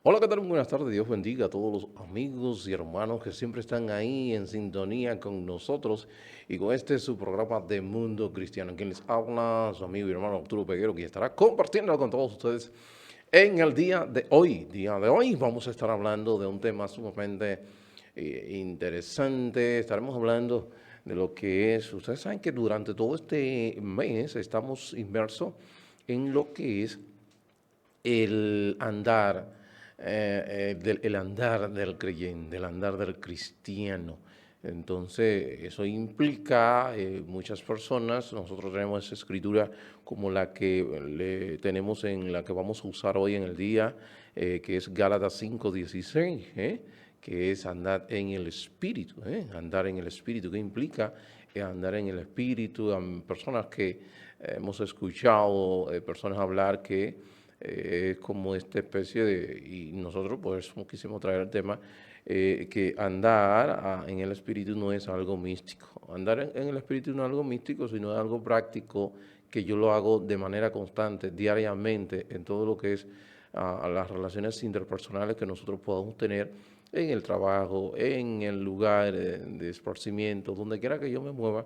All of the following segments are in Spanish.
Hola, ¿qué tal? Buenas tardes. Dios bendiga a todos los amigos y hermanos que siempre están ahí en sintonía con nosotros y con este su programa de Mundo Cristiano. Quien les habla, su amigo y hermano Arturo Peguero, que estará compartiendo con todos ustedes en el día de hoy. Día de hoy vamos a estar hablando de un tema sumamente interesante. Estaremos hablando de lo que es, ustedes saben que durante todo este mes estamos inmersos en lo que es el andar del creyente, el andar del cristiano. Entonces, eso implica muchas personas, nosotros tenemos esa escritura como la que tenemos en la que vamos a usar hoy en el día, que es Gálatas 5:16, que es andar en el Espíritu, andar en el Espíritu. ¿Qué implica andar en el Espíritu? Personas que hemos escuchado, personas hablar que como esta especie de, y nosotros por eso quisimos traer el tema, que andar en el espíritu no es algo místico. Andar en el espíritu no es algo místico, sino es algo práctico que yo lo hago de manera constante, diariamente, en todo lo que es a las relaciones interpersonales que nosotros podamos tener en el trabajo, en el lugar de esparcimiento, donde quiera que yo me mueva,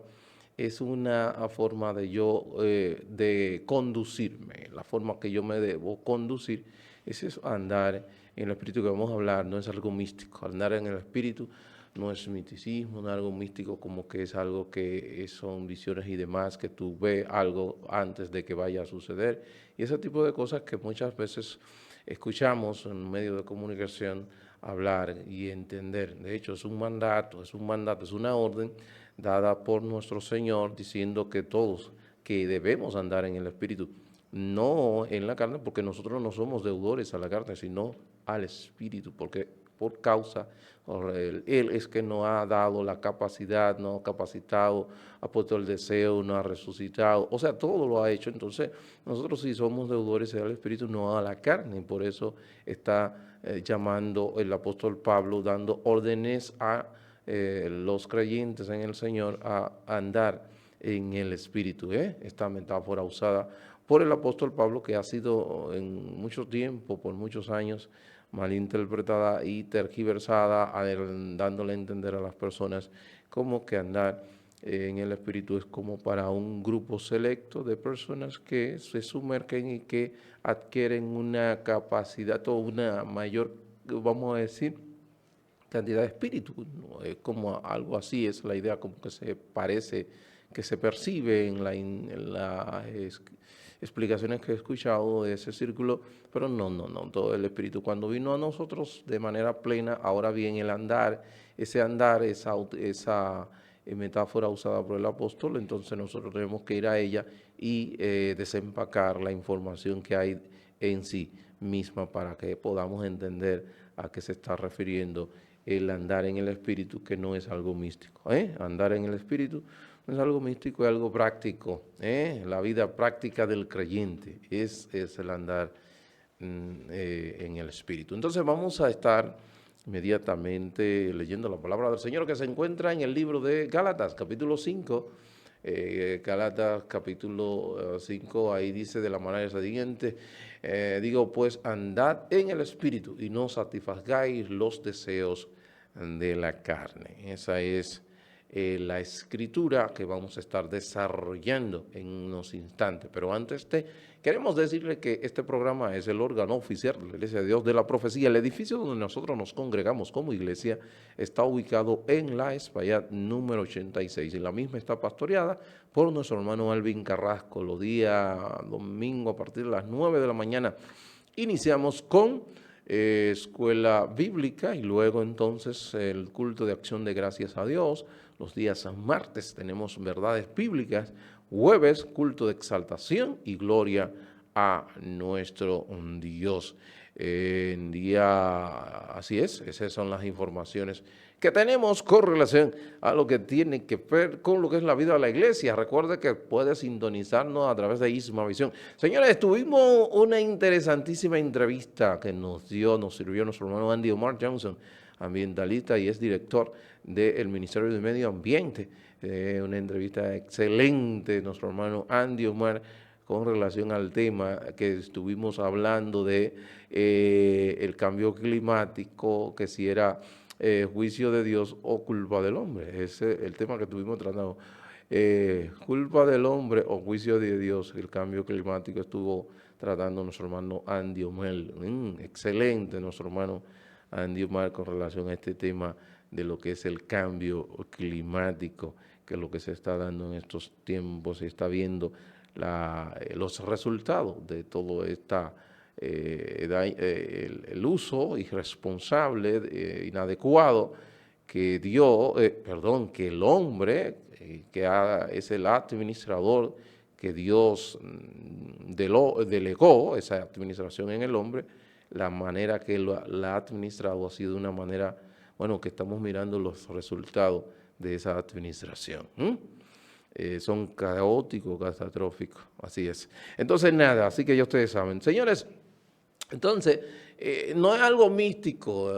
es una forma de yo, de conducirme, la forma que yo me debo conducir, es eso, andar en el espíritu que vamos a hablar, no es algo místico, andar en el espíritu no es misticismo, no es algo místico como que es algo que son visiones y demás, que tú ves algo antes de que vaya a suceder, y ese tipo de cosas que muchas veces escuchamos en medios de comunicación hablar y entender. De hecho, es una orden dada por nuestro Señor diciendo que todos, que debemos andar en el Espíritu, no en la carne, porque nosotros no somos deudores a la carne, sino al Espíritu, porque por causa, Él es que nos ha dado la capacidad, nos ha capacitado, ha puesto el deseo, nos ha resucitado, o sea, todo lo ha hecho. Entonces, nosotros sí somos deudores al Espíritu, no a la carne, y por eso está llamando el apóstol Pablo, dando órdenes a los creyentes en el Señor a andar en el Espíritu. Esta metáfora usada por el apóstol Pablo, que ha sido en mucho tiempo, por muchos años, malinterpretada y tergiversada, dándole a entender a las personas como que andar en el Espíritu es como para un grupo selecto de personas que se sumergen y que adquieren una capacidad o una mayor, vamos a decir, cantidad de espíritu, ¿no? Es como algo así, es la idea como que se parece, que se percibe en las explicaciones que he escuchado de ese círculo, pero no, todo el espíritu cuando vino a nosotros de manera plena, ahora bien el andar, esa metáfora usada por el apóstol, entonces nosotros tenemos que ir a ella y desempacar la información que hay en sí misma para que podamos entender a qué se está refiriendo el andar en el espíritu, que no es algo místico. Andar en el espíritu no es algo místico, es algo práctico. La vida práctica del creyente es el andar en el espíritu. Entonces vamos a estar inmediatamente leyendo la palabra del Señor que se encuentra en el libro de Gálatas, capítulo 5. Gálatas capítulo 5, ahí dice de la manera siguiente, digo pues andad en el espíritu y no satisfagáis los deseos de la carne. Esa es la escritura que vamos a estar desarrollando en unos instantes. Pero antes queremos decirle que este programa es el órgano oficial de la Iglesia de Dios de la Profecía. El edificio donde nosotros nos congregamos como iglesia está ubicado en la Espaillat número 86 y la misma está pastoreada por nuestro hermano Alvin Carrasco. Los días domingo a partir de las 9 de la mañana iniciamos con escuela bíblica y luego entonces el culto de acción de gracias a Dios. Los días martes tenemos verdades bíblicas, jueves culto de exaltación y gloria a nuestro Dios. En día, así es, esas son las informaciones que tenemos con relación a lo que tiene que ver con lo que es la vida de la iglesia. Recuerde que puede sintonizarnos a través de Isma Visión. Señores, tuvimos una interesantísima entrevista que nos sirvió nuestro hermano Andy Omar Johnson, ambientalista y es director del Ministerio de Medio Ambiente. Una entrevista excelente, nuestro hermano Andy Omar, con relación al tema que estuvimos hablando de el cambio climático, que si era juicio de Dios o culpa del hombre. Ese es el tema que estuvimos tratando. Culpa del hombre o juicio de Dios, el cambio climático estuvo tratando nuestro hermano Andy Omel. Excelente nuestro hermano Andy Omel con relación a este tema de lo que es el cambio climático, que es lo que se está dando en estos tiempos, se está viendo los resultados de todo el uso irresponsable, inadecuado que que el hombre, es el administrador que Dios delegó esa administración en el hombre, la manera que la ha administrado ha sido de una manera, bueno, que estamos mirando los resultados de esa administración. Son caóticos, catastróficos, así es. Entonces, nada, así que ya ustedes saben. Señores, entonces, no es algo místico,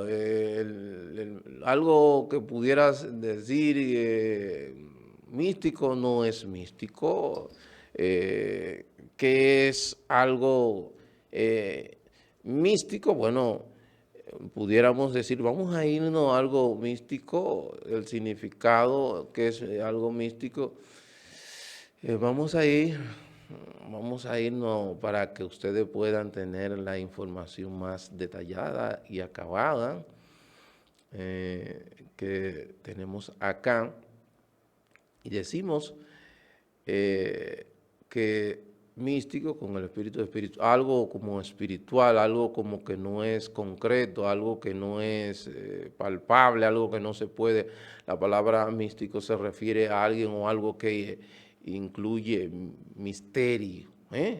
algo que pudieras decir místico no es místico, que es algo místico, bueno, pudiéramos decir, vamos a irnos a algo místico, el significado que es algo místico, vamos a irnos para que ustedes puedan tener la información más detallada y acabada que tenemos acá. Y decimos que místico con el espíritu, algo como espiritual, algo como que no es concreto, algo que no es palpable, algo que no se puede. La palabra místico se refiere a alguien o algo que incluye misterio,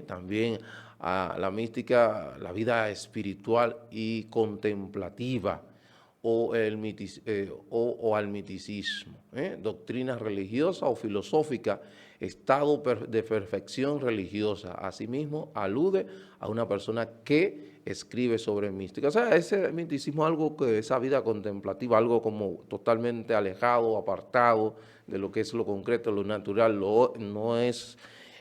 también a la mística, la vida espiritual y contemplativa, o al miticismo, doctrina religiosa o filosófica, estado de perfección religiosa. Asimismo, alude a una persona que escribe sobre mística. O sea, ese misticismo es algo que esa vida contemplativa, algo como totalmente alejado, apartado de lo que es lo concreto, lo natural, no es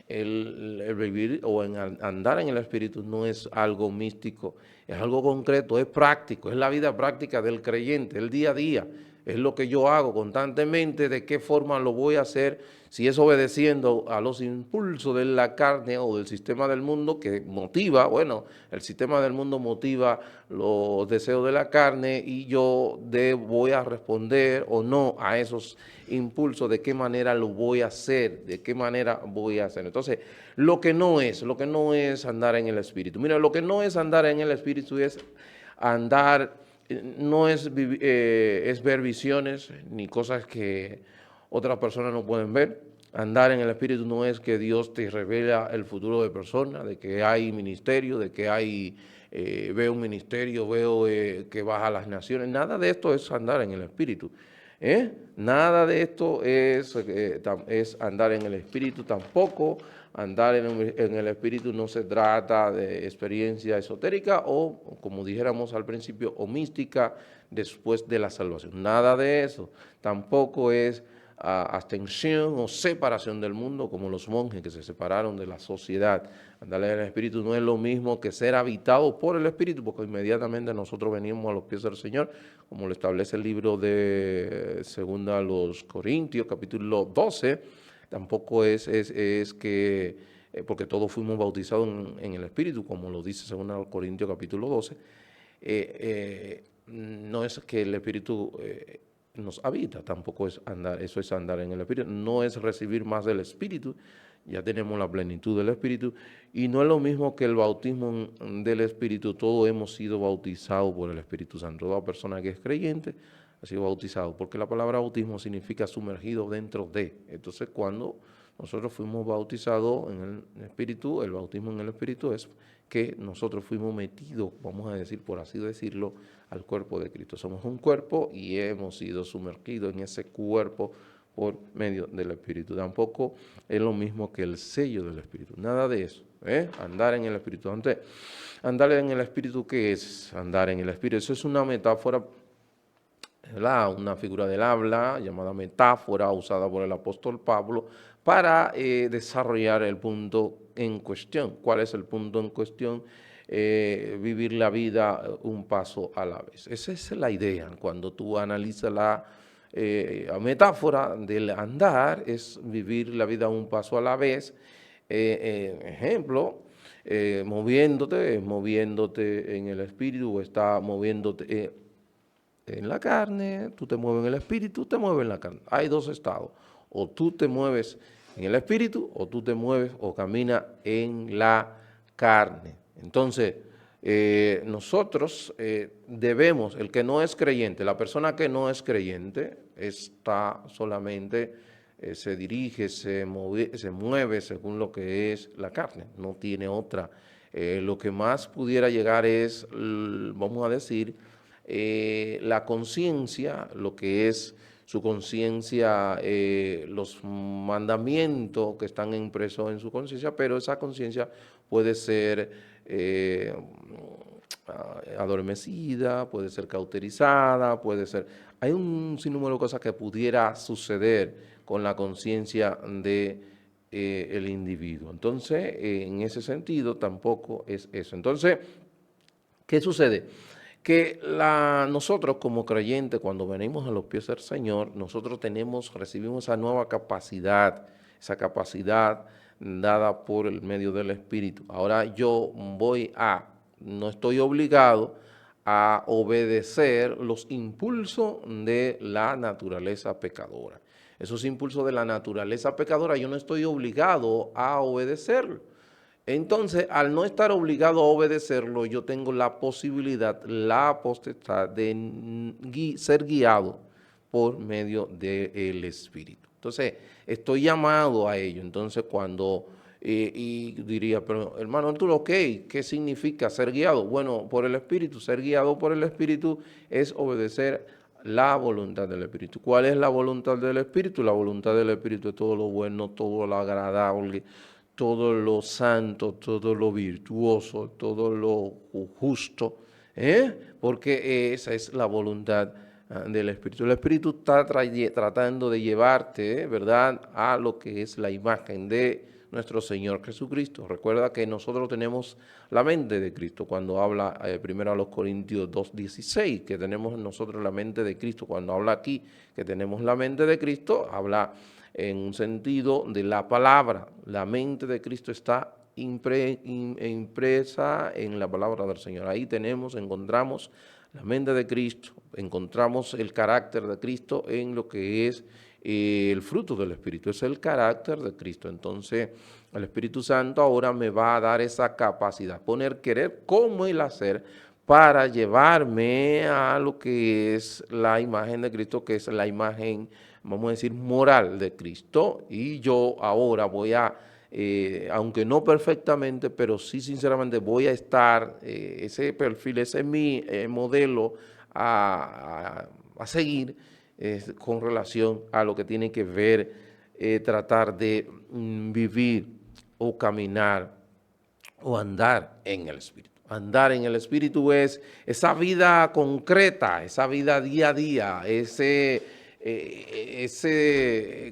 el vivir o andar en el espíritu no es algo místico, es algo concreto, es práctico, es la vida práctica del creyente, el día a día, es lo que yo hago constantemente, de qué forma lo voy a hacer, si es obedeciendo a los impulsos de la carne o del sistema del mundo que motiva, bueno, el sistema del mundo motiva los deseos de la carne y yo voy a responder o no a esos impulsos, de qué manera lo voy a hacer, de qué manera voy a hacer. Entonces, lo que no es andar en el espíritu. Mira, lo que no es andar en el espíritu es andar, no es ver visiones ni cosas que otras personas no pueden ver. Andar en el espíritu no es que Dios te revela el futuro de personas, de que hay ministerio, de que veo un ministerio, veo que vas a las naciones. Nada de esto es andar en el espíritu. Nada de esto es andar en el espíritu, tampoco andar en el espíritu no se trata de experiencia esotérica o, como dijéramos al principio, o mística después de la salvación. Nada de eso, tampoco es abstención o separación del mundo, como los monjes que se separaron de la sociedad. Andar en el espíritu no es lo mismo que ser habitado por el espíritu, porque inmediatamente nosotros venimos a los pies del Señor, como lo establece el libro de 2 a los Corintios, capítulo 12, tampoco es que, porque todos fuimos bautizados en el espíritu, como lo dice 2 a los Corintios, capítulo 12, no es que el espíritu nos habita, tampoco es andar, eso es andar en el espíritu, no es recibir más del espíritu, ya tenemos la plenitud del espíritu, y no es lo mismo que el bautismo del espíritu, todos hemos sido bautizados por el Espíritu Santo, toda persona que es creyente ha sido bautizado, porque la palabra bautismo significa sumergido dentro de. Entonces, cuando nosotros fuimos bautizados en el espíritu, el bautismo en el espíritu es que nosotros fuimos metidos, vamos a decir, por así decirlo, al cuerpo de Cristo. Somos un cuerpo y hemos sido sumergidos en ese cuerpo por medio del Espíritu. Tampoco es lo mismo que el sello del Espíritu. Nada de eso. Andar en el Espíritu. Entonces, andar en el Espíritu, ¿qué es andar en el Espíritu? Eso es una metáfora, ¿verdad? Una figura del habla llamada metáfora usada por el apóstol Pablo para desarrollar el punto en cuestión. ¿Cuál es el punto en cuestión? Vivir la vida un paso a la vez. Esa es la idea. Cuando tú analizas la metáfora del andar, es vivir la vida un paso a la vez. Ejemplo, moviéndote en el espíritu o está moviéndote en la carne, tú te mueves en el espíritu, te mueves en la carne. Hay dos estados, o tú te mueves en el espíritu o tú te mueves o caminas en la carne. Entonces, nosotros debemos, el que no es creyente, la persona que no es creyente, está solamente, se dirige, se mueve según lo que es la carne, no tiene otra. Lo que más pudiera llegar es, vamos a decir, la conciencia, lo que es su conciencia, los mandamientos que están impresos en su conciencia, pero esa conciencia puede ser adormecida, puede ser cauterizada, puede ser... Hay un sinnúmero de cosas que pudiera suceder con la conciencia de el individuo. Entonces, en ese sentido, tampoco es eso. Entonces, ¿qué sucede? Que nosotros como creyentes, cuando venimos a los pies del Señor, nosotros recibimos esa nueva capacidad dada por el medio del Espíritu. Ahora no estoy obligado a obedecer los impulsos de la naturaleza pecadora. Esos impulsos de la naturaleza pecadora yo no estoy obligado a obedecerlos. Entonces, al no estar obligado a obedecerlo, yo tengo la posibilidad, la potestad de ser guiado por medio del Espíritu. Entonces, estoy llamado a ello. Entonces, y diría, pero hermano, ¿tú lo qué? ¿Qué significa ser guiado? Bueno, por el Espíritu. Ser guiado por el Espíritu es obedecer la voluntad del Espíritu. ¿Cuál es la voluntad del Espíritu? La voluntad del Espíritu es todo lo bueno, todo lo agradable, todo lo santo, todo lo virtuoso, todo lo justo, porque esa es la voluntad del Espíritu. El Espíritu está tratando de llevarte, ¿verdad?, a lo que es la imagen de nuestro Señor Jesucristo. Recuerda que nosotros tenemos la mente de Cristo cuando habla primero a los Corintios 2:16, que tenemos nosotros la mente de Cristo. Cuando habla aquí que tenemos la mente de Cristo, habla en un sentido de la palabra. La mente de Cristo está impresa en la palabra del Señor. Ahí encontramos la mente de Cristo, encontramos el carácter de Cristo en lo que es el fruto del Espíritu, es el carácter de Cristo. Entonces, el Espíritu Santo ahora me va a dar esa capacidad, poner querer como el hacer, para llevarme a lo que es la imagen de Cristo, que es la imagen, vamos a decir, moral de Cristo. Y yo ahora voy a, aunque no perfectamente, pero sí sinceramente voy a estar, ese perfil, ese es mi modelo a seguir con relación a lo que tiene que ver, tratar de vivir o caminar o andar en el Espíritu. Andar en el Espíritu es esa vida concreta, esa vida día a día,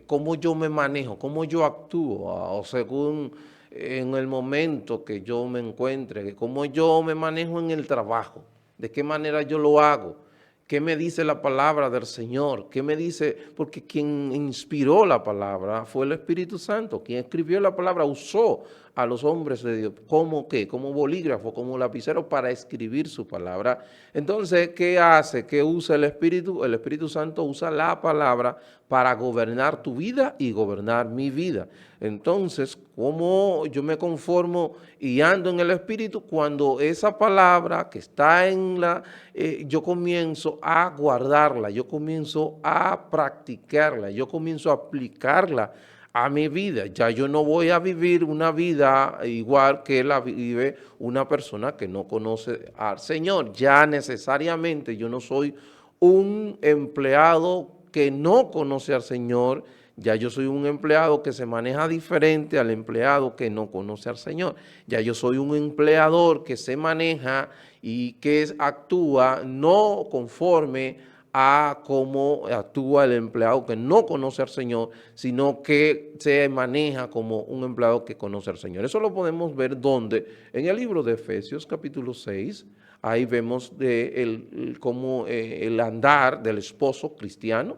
cómo yo me manejo, cómo yo actúo, o según en el momento que yo me encuentre, cómo yo me manejo en el trabajo, de qué manera yo lo hago. ¿Qué me dice la palabra del Señor? ¿Qué me dice? Porque quien inspiró la palabra fue el Espíritu Santo. Quien escribió la palabra usó a los hombres de Dios como bolígrafo, como lapicero para escribir su palabra. Entonces, ¿qué hace? ¿Qué usa el Espíritu? El Espíritu Santo usa la palabra para gobernar tu vida y gobernar mi vida. Entonces, ¿cómo yo me conformo y ando en el Espíritu? Cuando esa palabra que está yo comienzo a guardarla, yo comienzo a practicarla, yo comienzo a aplicarla a mi vida. Ya yo no voy a vivir una vida igual que la vive una persona que no conoce al Señor. Ya necesariamente yo no soy un empleado que no conoce al Señor. Ya yo soy un empleado que se maneja diferente al empleado que no conoce al Señor. Ya yo soy un empleador que se maneja y que actúa no conforme a cómo actúa el empleado que no conoce al Señor, sino que se maneja como un empleado que conoce al Señor. Eso lo podemos ver donde, en el libro de Efesios capítulo 6, ahí vemos cómo el andar del esposo cristiano.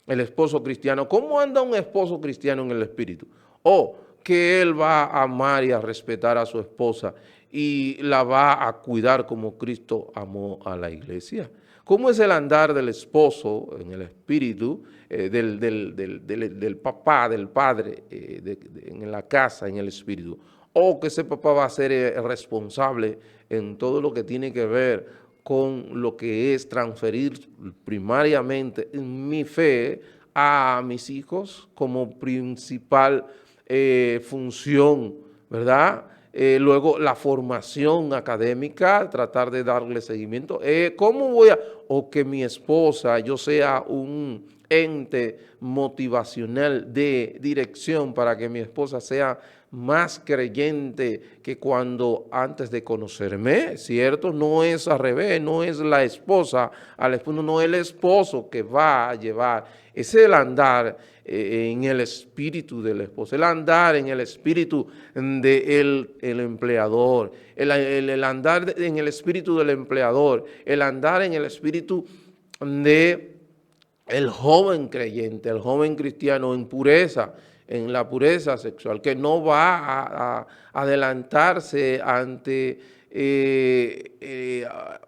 El esposo cristiano, ¿cómo anda un esposo cristiano en el espíritu? O que él va a amar y a respetar a su esposa y la va a cuidar como Cristo amó a la iglesia. ¿Cómo es el andar del esposo en el espíritu, del papá, del padre, en la casa, en el espíritu? O que ese papá va a ser responsable en todo lo que tiene que ver con lo que es transferir primariamente mi fe a mis hijos como principal función, ¿verdad? Luego la formación académica, tratar de darle seguimiento. ¿Cómo voy a...? O que mi esposa, yo sea un ente motivacional de dirección para que mi esposa sea más creyente que cuando antes de conocerme, ¿cierto? No es al revés, no es la esposa al esposo, no es el esposo que va a llevar. Es el andar en el espíritu del esposo, el andar en el espíritu del empleador, el andar en el espíritu del empleador, el andar en el espíritu de el joven creyente, el joven cristiano en pureza, en la pureza sexual, que no va a adelantarse ante,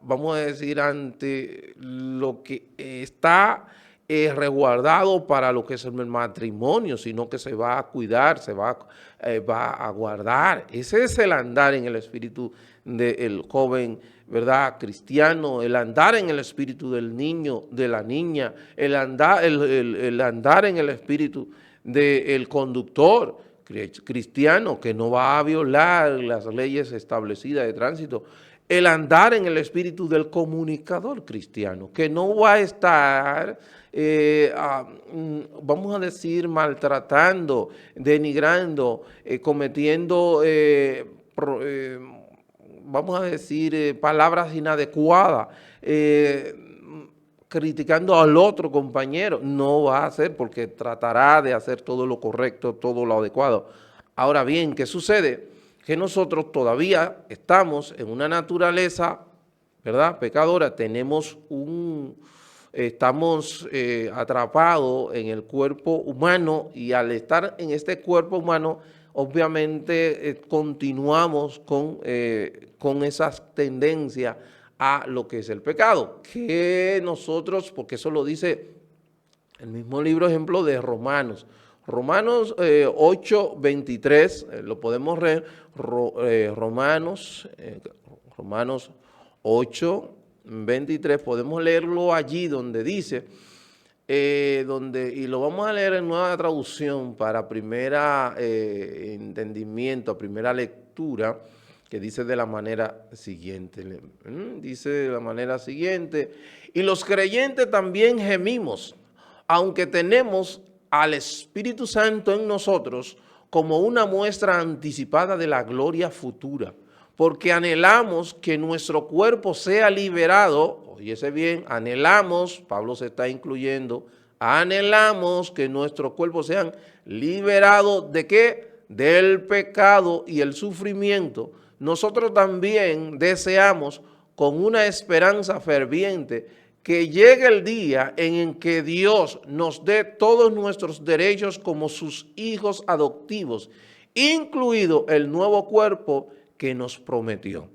vamos a decir, ante lo que está resguardado para lo que es el matrimonio, sino que se va a cuidar, va a guardar. Ese es el andar en el espíritu del joven, ¿verdad?, cristiano, el andar en el espíritu del niño, de la niña, el andar en el espíritu del conductor cristiano que no va a violar las leyes establecidas de tránsito, el andar en el espíritu del comunicador cristiano, que no va a estar, vamos a decir, maltratando, denigrando, cometiendo, vamos a decir, palabras inadecuadas, criticando al otro compañero. No va a hacer, porque tratará de hacer todo lo correcto, todo lo adecuado. Ahora bien, ¿qué sucede? Que nosotros todavía estamos en una naturaleza, ¿verdad?, pecadora. Estamos atrapados en el cuerpo humano, y al estar en este cuerpo humano, obviamente continuamos con esas tendencias a lo que es el pecado, que nosotros, porque eso lo dice el mismo libro, ejemplo, de Romanos. Romanos 8, 23, lo podemos leer, Romanos 8, 23, podemos leerlo allí donde dice, y lo vamos a leer en nueva traducción para primera entendimiento, primera lectura, que dice de la manera siguiente, dice de la manera siguiente: y los creyentes también gemimos, aunque tenemos al Espíritu Santo en nosotros como una muestra anticipada de la gloria futura, porque anhelamos que nuestro cuerpo sea liberado. Oyese bien, anhelamos, Pablo se está incluyendo, anhelamos que nuestros cuerpos sean liberados ¿de qué? Del pecado y el sufrimiento. Nosotros también deseamos con una esperanza ferviente que llegue el día en que Dios nos dé todos nuestros derechos como sus hijos adoptivos, incluido el nuevo cuerpo que nos prometió.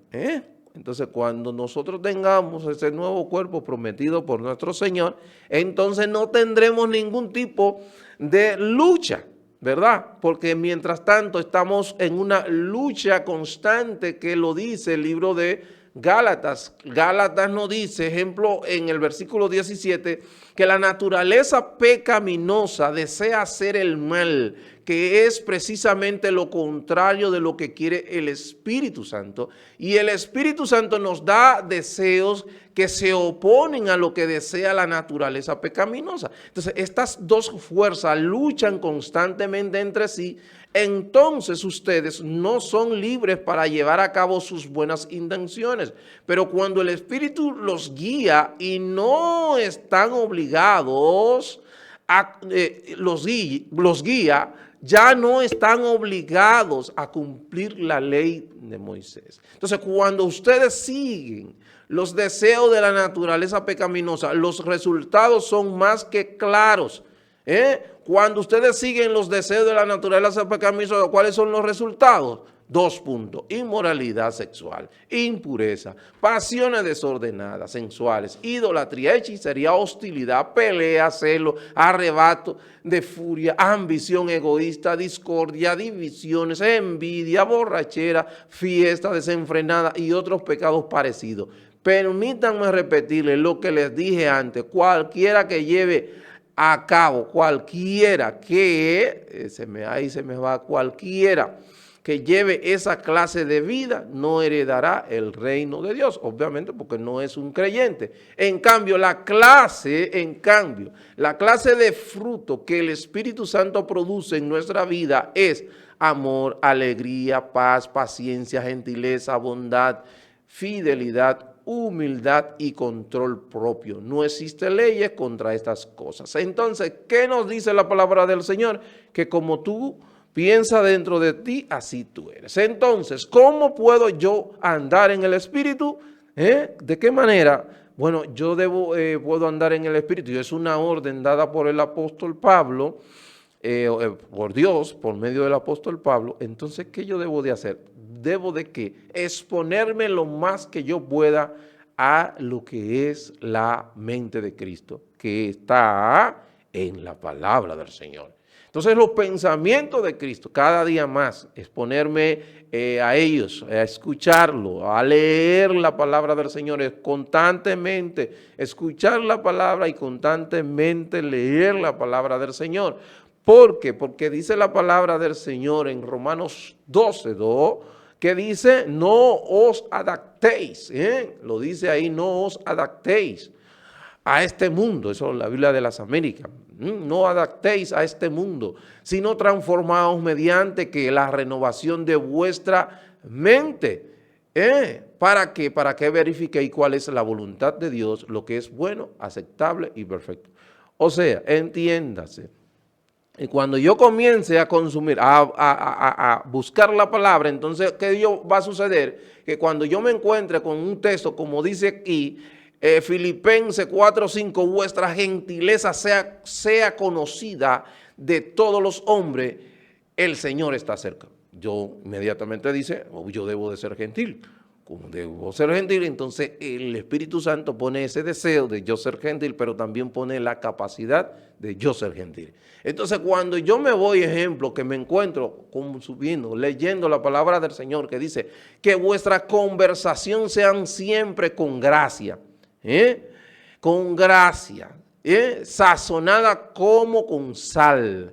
Entonces, cuando nosotros tengamos ese nuevo cuerpo prometido por nuestro Señor, entonces no tendremos ningún tipo de lucha, ¿verdad? Porque mientras tanto estamos en una lucha constante, que lo dice el libro de Gálatas. Gálatas nos dice, ejemplo, en el versículo 17, que la naturaleza pecaminosa desea hacer el mal, que es precisamente lo contrario de lo que quiere el Espíritu Santo. Y el Espíritu Santo nos da deseos que se oponen a lo que desea la naturaleza pecaminosa. Entonces, estas dos fuerzas luchan constantemente entre sí. Entonces ustedes no son libres para llevar a cabo sus buenas intenciones. Pero cuando el Espíritu los guía y no están obligados los guía, ya no están obligados a cumplir la ley de Moisés. Entonces, cuando ustedes siguen los deseos de la naturaleza pecaminosa, los resultados son más que claros. Cuando ustedes siguen los deseos de la naturaleza pecaminosa, ¿cuáles son los resultados? 2 puntos: inmoralidad sexual, impureza, pasiones desordenadas, sensuales, idolatría, hechicería, hostilidad, pelea, celo, arrebato de furia, ambición egoísta, discordia, divisiones, envidia, borrachera, fiesta desenfrenada y otros pecados parecidos. Permítanme repetirles lo que les dije antes: cualquiera que lleve a cabo, cualquiera que, cualquiera que lleve esa clase de vida no heredará el reino de Dios, obviamente porque no es un creyente. En cambio, la clase de fruto que el Espíritu Santo produce en nuestra vida es amor, alegría, paz, paciencia, gentileza, bondad, fidelidad, humildad y control propio. No existen leyes contra estas cosas. Entonces, ¿qué nos dice la palabra del Señor? Que como tú piensas dentro de ti, así tú eres. Entonces, ¿cómo puedo yo andar en el Espíritu? ¿De qué manera? Bueno, yo puedo andar en el Espíritu. Y es una orden dada por el apóstol Pablo, por Dios, por medio del apóstol Pablo. Entonces, ¿qué yo debo de hacer? Debo de ¿qué? Exponerme lo más que yo pueda a lo que es la mente de Cristo, que está en la palabra del Señor. Entonces, los pensamientos de Cristo, cada día más, exponerme a ellos, a escucharlo, a leer la palabra del Señor, es constantemente escuchar la palabra y constantemente leer la palabra del Señor. ¿Por qué? Porque dice la palabra del Señor en Romanos 12:2, que dice: no os adaptéis, lo dice ahí, no os adaptéis a este mundo. Eso es la Biblia de las Américas. No adaptéis a este mundo, sino transformaos mediante que la renovación de vuestra mente. ¿Para qué? Para que verifiquéis cuál es la voluntad de Dios, lo que es bueno, aceptable y perfecto. O sea, entiéndase. Y cuando yo comience a consumir, a buscar la palabra, entonces, ¿qué va a suceder? Que cuando yo me encuentre con un texto, como dice aquí, Filipenses 4:5, vuestra gentileza sea conocida de todos los hombres, el Señor está cerca. Yo inmediatamente dice: yo debo de ser gentil. Como debo ser gentil, entonces el Espíritu Santo pone ese deseo de yo ser gentil, pero también pone la capacidad de yo ser gentil. Entonces, cuando yo me voy, ejemplo, que me encuentro subiendo, leyendo la palabra del Señor, que dice que vuestra conversación sean siempre con gracia, con gracia, sazonada como con sal,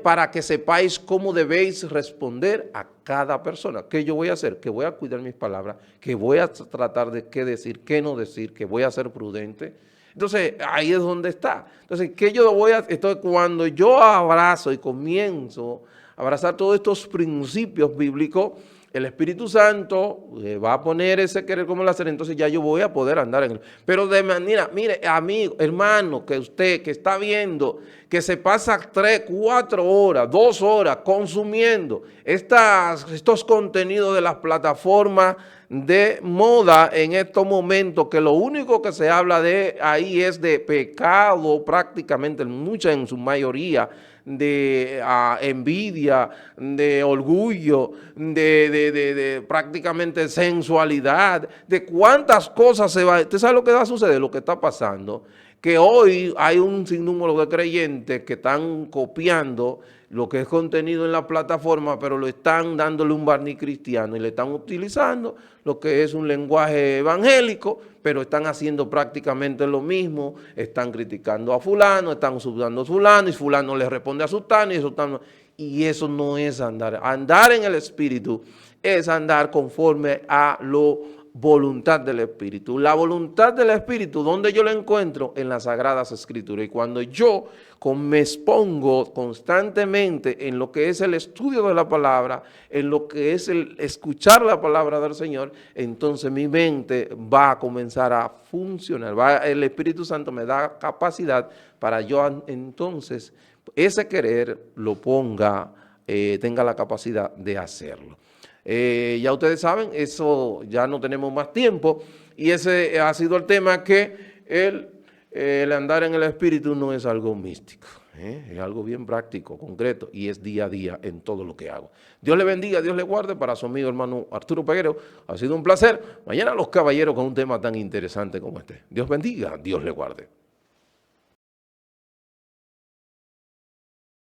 para que sepáis cómo debéis responder a cada persona. ¿Qué yo voy a hacer? Que voy a cuidar mis palabras, que voy a tratar de qué decir, qué no decir, que voy a ser prudente. Entonces, ahí es donde está. Entonces, ¿qué yo voy a hacer? Entonces, cuando yo abrazo y comienzo a abrazar todos estos principios bíblicos, el Espíritu Santo va a poner ese querer como el hacer, entonces ya yo voy a poder andar en él. Pero de manera, mire, amigo, hermano, que usted que está viendo, que se pasa 3, 4 horas, 2 horas consumiendo estos contenidos de las plataformas de moda en estos momentos, que lo único que se habla de ahí es de pecado prácticamente, en su mayoría, de envidia, de orgullo, de prácticamente sensualidad, de cuántas cosas se va. ¿Usted sabe lo que va a suceder? Lo que está pasando, que hoy hay un sinnúmero de creyentes que están copiando lo que es contenido en la plataforma, pero lo están dándole un barniz cristiano y le están utilizando lo que es un lenguaje evangélico, pero están haciendo prácticamente lo mismo, están criticando a fulano, están subdando a fulano y fulano le responde a sultano y eso no es andar. Andar en el Espíritu es andar conforme a la voluntad del Espíritu. La voluntad del Espíritu, ¿dónde yo la encuentro? En las Sagradas Escrituras. Y cuando yo me expongo constantemente en lo que es el estudio de la palabra, en lo que es el escuchar la palabra del Señor, entonces mi mente va a comenzar a funcionar. El Espíritu Santo me da capacidad para yo entonces ese querer lo ponga, tenga la capacidad de hacerlo. Ya ustedes saben, eso ya no tenemos más tiempo y ese ha sido el tema, que el andar en el Espíritu no es algo místico, es algo bien práctico, concreto, y es día a día en todo lo que hago. Dios le bendiga, Dios le guarde. Para su amigo hermano Arturo Peguero, ha sido un placer. Mañana los caballeros con un tema tan interesante como este. Dios bendiga, Dios le guarde.